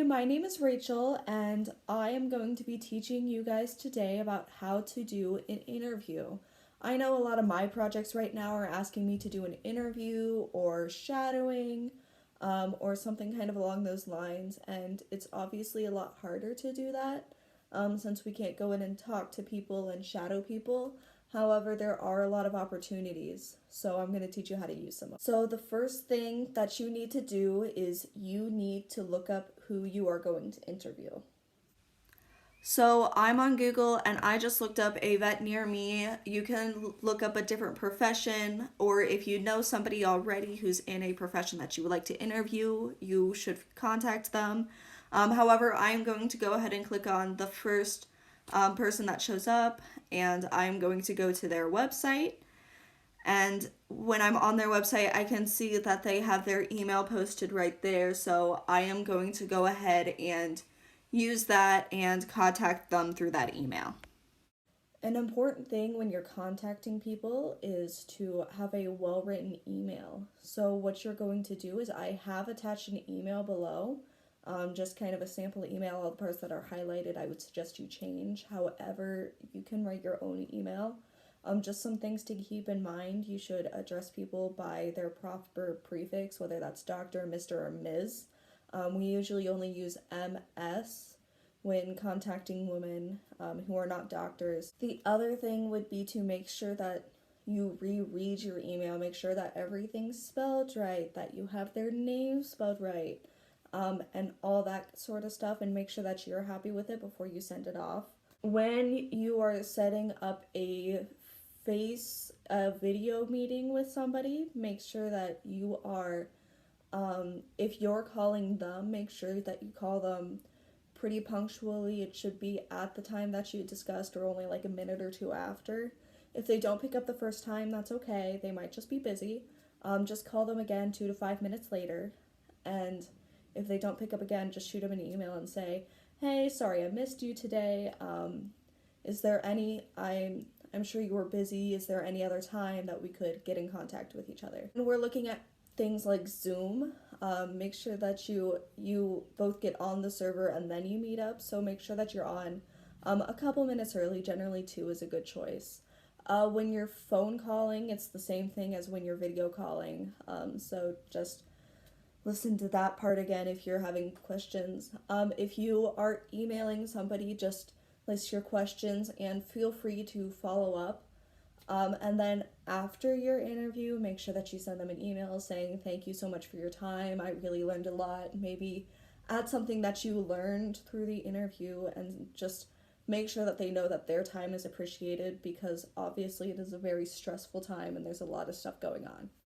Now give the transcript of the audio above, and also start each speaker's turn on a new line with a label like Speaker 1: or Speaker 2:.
Speaker 1: my name is Rachel, and I am going to be teaching you guys today about how to do an interview. I know a lot of my projects right now are asking me to do an interview or shadowing, or something kind of along those lines, and it's obviously a lot harder to do that since we can't go in and talk to people and shadow people. However, there are a lot of opportunities, so I'm going to teach you how to use some. So the first thing that you need to do is you need to look up who you are going to interview. So I'm on Google and I just looked up a vet near me. You can look up a different profession, or if you know somebody already who's in a profession that you would like to interview, you should contact them. However, I'm going to go ahead and click on the first person that shows up, and I'm going to go to their website. And when I'm on their website, I can see that they have their email posted right there. So I am going to go ahead and use that and contact them through that email. An important thing when you're contacting people is to have a well-written email. So what you're going to do is I have attached an email below, just kind of a sample email. All the parts that are highlighted I would suggest you change. However, you can write your own email. Just some things to keep in mind. You should address people by their proper prefix, whether that's Dr., Mr., or Ms. We usually only use MS when contacting women who are not doctors. The other thing would be to make sure that you reread your email, make sure that everything's spelled right, that you have their name spelled right, and all that sort of stuff, and make sure that you're happy with it before you send it off. When you are setting up a video meeting with somebody, make sure that you are, if you're calling them, make sure that you call them pretty punctually. It should be at the time that you discussed or only like a minute or two after. If they don't pick up the first time, that's okay. They might just be busy. Just call them again 2 to 5 minutes later. And if they don't pick up again, just shoot them an email and say, hey, sorry, I missed you today. Is there any, I'm sure you were busy. Is there any other time that we could get in contact with each other? And we're looking at things like Zoom. Make sure that you both get on the server and then you meet up. So make sure that you're on a couple minutes early. Generally 2 is a good choice. When you're phone calling, it's the same thing as when you're video calling. So just listen to that part again if you're having questions. If you are emailing somebody, just list your questions and feel free to follow up. And then after your interview, make sure that you send them an email saying, thank you so much for your time. I really learned a lot. Maybe add something that you learned through the interview, and just make sure that they know that their time is appreciated, because obviously it is a very stressful time and there's a lot of stuff going on.